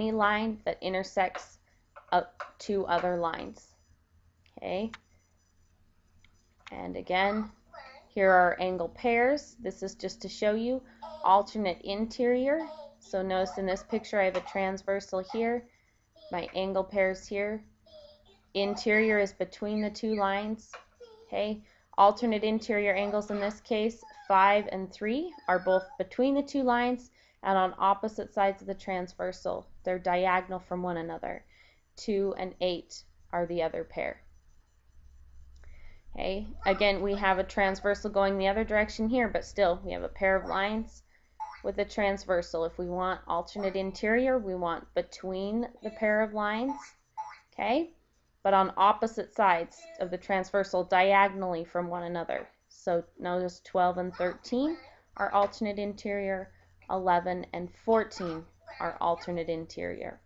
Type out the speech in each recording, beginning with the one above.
any line that intersects two other lines. Okay, and again, here are angle pairs. This is just to show you alternate interior. So notice in this picture I have a transversal here, my angle pairs here. Interior is between the two lines. Okay, alternate interior angles in this case, 5 and 3, are both between the two lines and on opposite sides of the transversal. They're diagonal from one another. 2 and 8 are the other pair. Okay, again, we have a transversal going the other direction here, but still we have a pair of lines with a transversal. If we want alternate interior, we want between the pair of lines, okay, but on opposite sides of the transversal diagonally from one another. So notice 12 and 13 are alternate interior, 11 and 14 are alternate interior.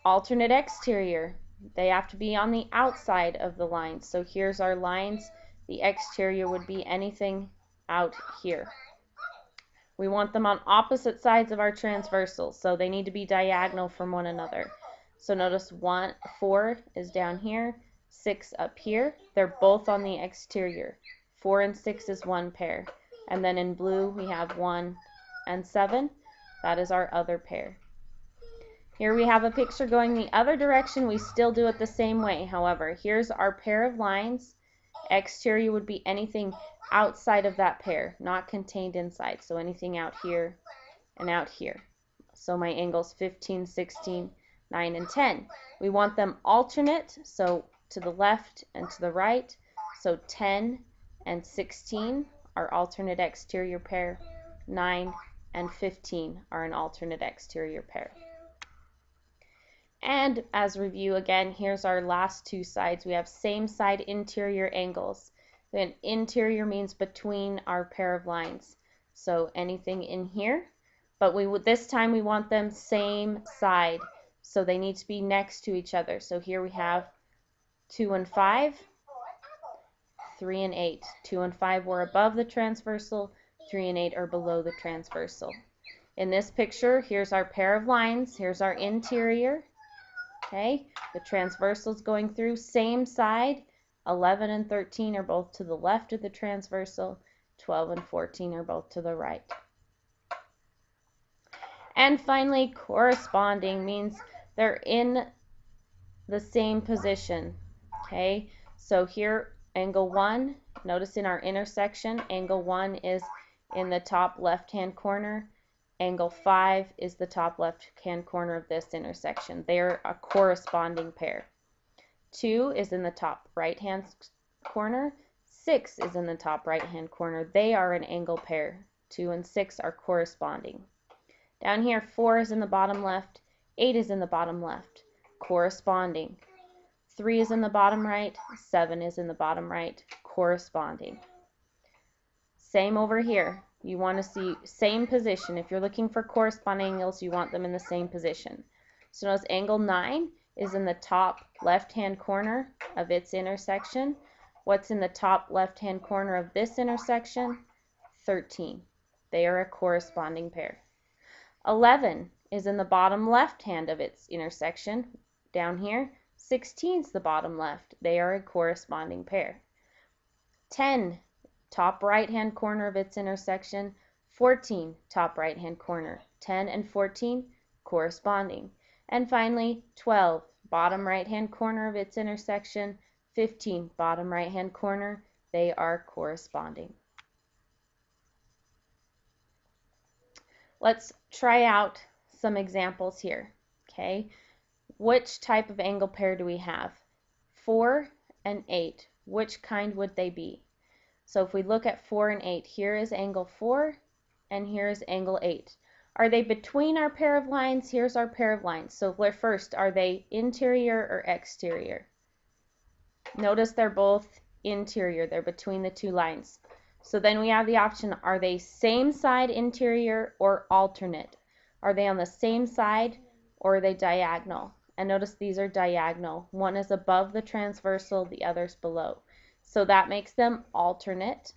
Alternate exterior, they have to be on the outside of the lines. So here's our lines. The exterior would be anything out here. We want them on opposite sides of our transversal, so they need to be diagonal from one another. So notice 4 is down here, 6 up here. They're both on the exterior. 4 and 6 is one pair. And then in blue we have 1 and 7. That is our other pair. Here we have a picture going the other direction. We still do it the same way. However, here's our pair of lines. Exterior would be anything outside of that pair, not contained inside. So anything out here and out here. So my angles 15, 16, 9, and 10. We want them alternate, so to the left and to the right. So 10 and 16 are alternate exterior pair. 9 and 15 are an alternate exterior pair. And as review again, here's our last two sides. We have same side interior angles. Then interior means between our pair of lines. So anything in here, but this time we want them same side. So they need to be next to each other. So here we have 2 and 5, 3 and 8. 2 and 5 were above the transversal, 3 and 8 are below the transversal. In this picture, here's our pair of lines. Here's our interior. Okay, the transversals going through, same side. 11 and 13 are both to the left of the transversal. 12 and 14 are both to the right. And finally, corresponding means they're in the same position. Okay, so here, angle 1, notice in our intersection, angle 1 is in the top left-hand corner. Angle 5 is the top left-hand corner of this intersection. They're a corresponding pair. 2 is in the top right-hand corner. 6 is in the top right-hand corner. They are an angle pair. 2 and 6 are corresponding. Down here, 4 is in the bottom left. 8 is in the bottom left. Corresponding. 3 is in the bottom right. 7 is in the bottom right. Corresponding. Same over here. You want to see same position. If you're looking for corresponding angles, you want them in the same position. So notice angle 9 is in the top left-hand corner of its intersection. What's in the top left-hand corner of this intersection? 13. They are a corresponding pair. 11 is in the bottom left-hand of its intersection. Down here, 16 is the bottom left. They are a corresponding pair. 10, top right-hand corner of its intersection. 14, top right-hand corner. 10 and 14, corresponding. And finally, 12, bottom right-hand corner of its intersection. 15, bottom right-hand corner. They are corresponding. Let's try out some examples here. Okay, which type of angle pair do we have? 4 and 8. Which kind would they be? So if we look at 4 and 8, here is angle 4 and here is angle 8. Are they between our pair of lines? Here's our pair of lines. So first, are they interior or exterior? Notice they're both interior. They're between the two lines. So then we have the option, are they same side interior or alternate? Are they on the same side or are they diagonal? And notice these are diagonal. One is above the transversal, the other's below. So that makes them alternate.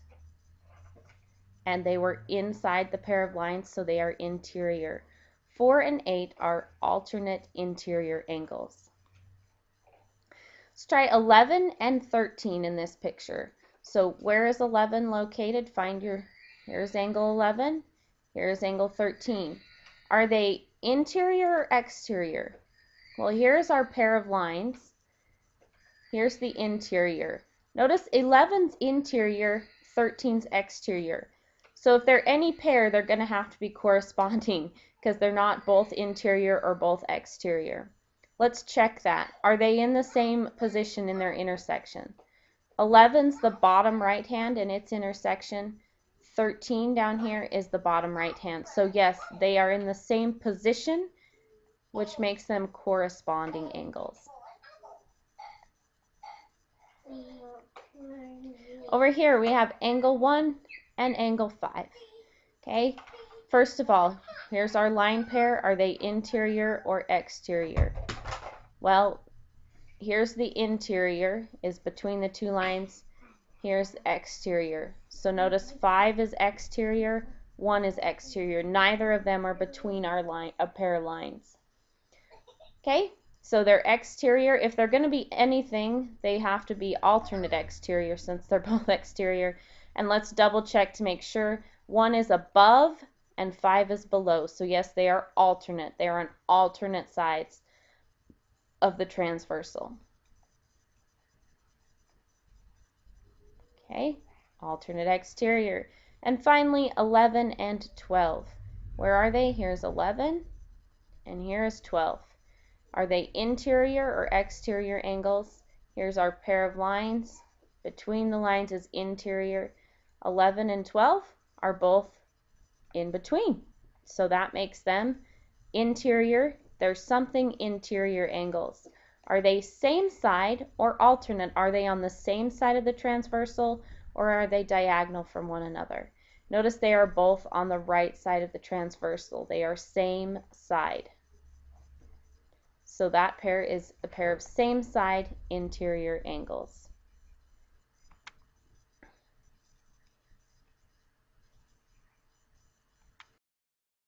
And they were inside the pair of lines, so they are interior. 4 and 8 are alternate interior angles. Let's try 11 and 13 in this picture. So where is 11 located? Here's angle 11, here's angle 13. Are they interior or exterior? Well, here's our pair of lines. Here's the interior. Notice 11's interior, 13's exterior. So if they're any pair, they're going to have to be corresponding because they're not both interior or both exterior. Let's check that. Are they in the same position in their intersection? 11's the bottom right hand in its intersection. 13 down here is the bottom right hand. So yes, they are in the same position, which makes them corresponding angles. Over here we have angle 1 and angle 5. Okay, first of all, here's our line pair. Are they interior or exterior? Well, here's the interior, is between the two lines. Here's the exterior. So notice 5 is exterior, 1 is exterior. Neither of them are between a pair of lines. Okay, so they're exterior. If they're going to be anything, they have to be alternate exterior since they're both exterior. And let's double check to make sure. 1 is above and 5 is below. So yes, they are alternate. They are on alternate sides of the transversal. Okay, alternate exterior. And finally, 11 and 12. Where are they? Here's 11 and here is 12. Are they interior or exterior angles? Here's our pair of lines. Between the lines is interior. 11 and 12 are both in between. So that makes them interior. There's something interior angles. Are they same side or alternate? Are they on the same side of the transversal or are they diagonal from one another? Notice they are both on the right side of the transversal. They are same side. So that pair is a pair of same side interior angles.